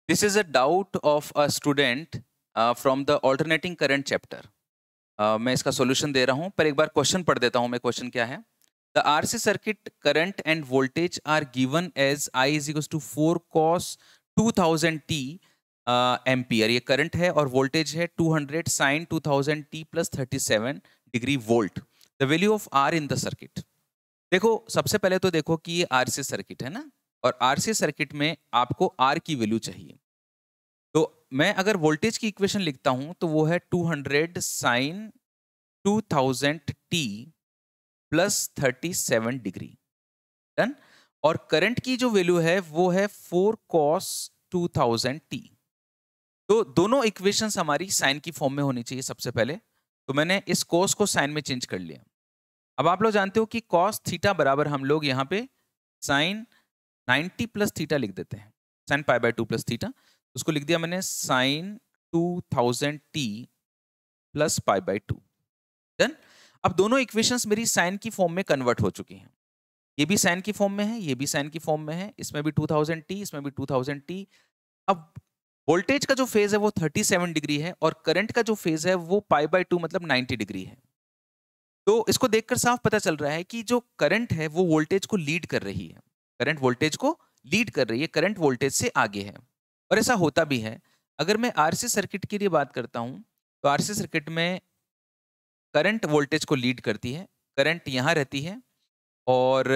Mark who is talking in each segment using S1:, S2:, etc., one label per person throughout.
S1: This is a doubt of a student from the alternating current chapter. मैं इसका solution दे रहा हूं, पर एक बार क्वेश्चन पढ़ देता हूं मैं. क्वेश्चन क्या है? The RC circuit current and voltage are given as I is equals to 4 cos 2000 t ampere. ये करंट है और वोल्टेज है 200 sin 2000 t plus 37 degree volt. The value of R in the circuit. देखो, सबसे पहले तो देखो कि ये आरसी सर्किट है ना, और आरसी सर्किट में आपको आर की वैल्यू चाहिए. तो मैं अगर वोल्टेज की इक्वेशन लिखता हूं तो वो है 200 sine 2000 t plus 37 degree. Done. और करंट की जो वैल्यू है वो है 4 cos 2000 टी. तो दोनों इक्वेशंस हमारी साइन की फॉर्म में होनी चाहिए सबसे पहले. तो मैंने इस cos को साइन में चेंज कर लिया. अब आप लोग जानते हो कि cos थीटा बराबर हम लोग यहाँ पे साइन 90 प्लस थीटा लिख देते हैं. Sine pi by 2 plus theta, उसको लिख दिया मैंने sine 2000 t plus pi by 2. Done. अब दोनों इक्वेशंस मेरी साइन की फॉर्म में कन्वर्ट हो चुकी हैं. ये भी साइन की फॉर्म में है, ये भी साइन की फॉर्म में है. इसमें भी 2000 टी, इसमें भी 2000 टी. अब वोल्टेज का जो फेज है वो 37 डिग्री है और करंट का जो फेज है वो पाई बाय 2 मतलब 90 डिग्री है. तो इसको देखकर साफ पता चल रहा है कि जो करंट है वो वोल्टेज को लीड कर रही है. करंट वोल्टेज को लीड कर रही है, करंट वोल्टेज से आगे है. और ऐसा होता भी है. अगर मैं आरसी सर्किट के लिए बात करता हूं तो आरसी सर्किट में करंट वोल्टेज को लीड करती है. करंट यहां रहती है और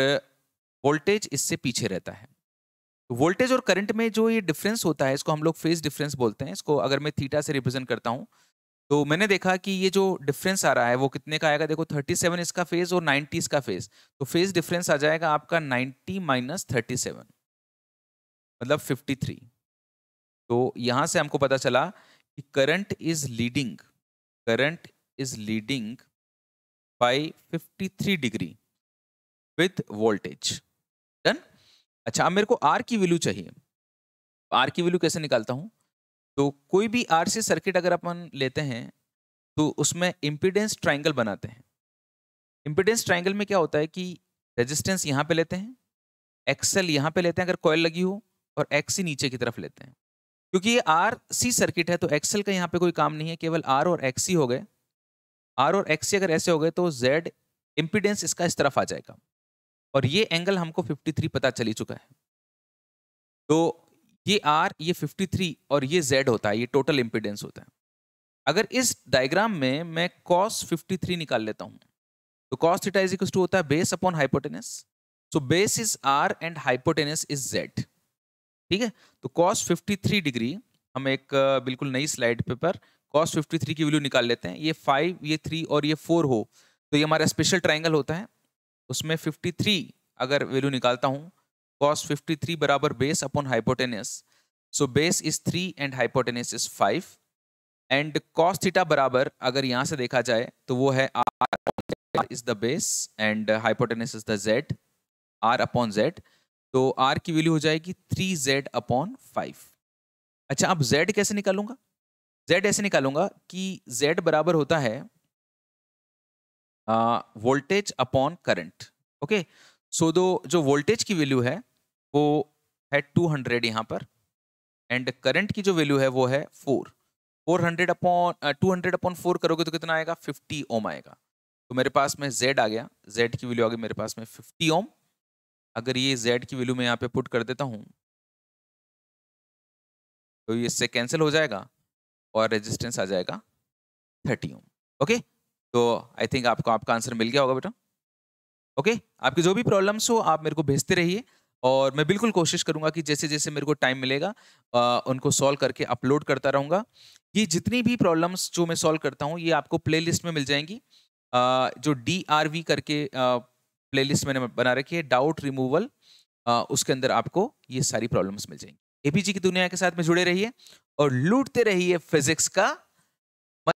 S1: वोल्टेज इससे पीछे रहता है. वोल्टेज और करंट में जो ये डिफरेंस होता है इसको हम लोग फेज डिफरेंस बोलते हैं. इसको अगर मैं थीटा से रिप्रेजेंट करता हूं तो मैंने देखा कि ये जो डिफरेंस आ रहा है वो कितने का आएगा. देखो, 37 इसका फेज और 90 इसका फेज. तो फेज डिफरेंस आ जाएगा आपका 90 माइनस 37 मतलब 53. तो यहां से हमको पता चला कि current is leading by 53 degree with voltage. Done. अच्छा, अब मेरे को आर की वैल्यू चाहिए. आर की वैल्यू कैसे निकालता हूं? तो कोई भी आरसी सर्किट अगर अपन लेते हैं तो उसमें इंपीडेंस ट्रायंगल बनाते हैं. इंपीडेंस ट्रायंगल में क्या होता है कि रेजिस्टेंस यहां पे लेते हैं, एक्सएल यहां पे लेते हैं अगर कॉइल लगी हो, और एक्सी नीचे की तरफ लेते हैं. क्योंकि ये आर सी सर्किट है तो एक्सएल का यहां पे कोई काम नहीं है, केवल आर और एक्सी हो गए. आर और एक्सी अगर ऐसे हो गए तो जेड इंपीडेंस इसका इस तरफ आ जाएगा. और ये एंगल हमको 53 पता चल ही चुका है. तो ये आर, ये 53 और ये जेड होता है, ये टोटल इंपीडेंस होता है. अगर इस डायग्राम में मैं cos 53 निकाल लेता हूं तो cos theta is equal to होता है base upon hypotenuse. So base is R and hypotenuse is Z. ठीक है. तो cos 53 डिग्री हम एक बिल्कुल नई स्लाइड पेपर cos 53 की वैल्यू निकाल लेते हैं. ये 5, ये 3 और ये 4 हो तो ये हमारा स्पेशल ट्राइंगल होता है. उसमें 53 अगर वैल्यू निकालता हूं, cos 53 बराबर base upon hypotenuse. So base is 3 and hypotenuse is 5. And cos theta बराबर अगर यहां से देखा जाए तो वो है r is the base and hypotenuse is the z, r upon z. तो r की वैल्यू हो जाएगी 3z अपॉन 5. अच्छा, अब z कैसे निकालूंगा? z ऐसे निकालूंगा कि z बराबर होता है वोल्टेज अपॉन करंट. ओके. सो दो जो वोल्टेज की वैल्यू है वो है 200 यहां पर, एंड करंट की जो वैल्यू है वो है 400 अपॉन 200 अपॉन 4 करोगे तो कितना आएगा? 50 ओम आएगा. तो मेरे पास में Z आ गया. Z की वैल्यू आ गई मेरे पास में 50 ओम. अगर ये Z की वैल्यू मैं यहाँ पे पुट कर देता हूँ तो ये इससे कैंसिल हो जाएगा और रेजिस्टेंस आ जाएगा 30 ओम. ओके. तो आई थिंक आपको आपका आंसर मिल गया होगा बेटा. ओके. आपकी जो भी प्रॉब्लम्स हो आप मेरे को भेजते रहिए और मैं बिल्कुल कोशिश करूंगा कि जैसे जैसे मेरे को टाइम मिलेगा उनको सॉल्व करके अपलोड करता रहूंगा. ये जितनी भी प्रॉब्लम्स जो मैं सॉल्व करता हूँ ये आपको प्लेलिस्ट में मिल जाएंगी. जो DRV करके प्लेलिस्ट मैंने बना रखी है, डाउट रिमूवल, उसके अंदर आपको ये सारी प्रॉब्लम्स मिल जाएंगी. एपीजी की दुनिया के साथ में जुड़े रहिए और लूटते रहिए फिजिक्स का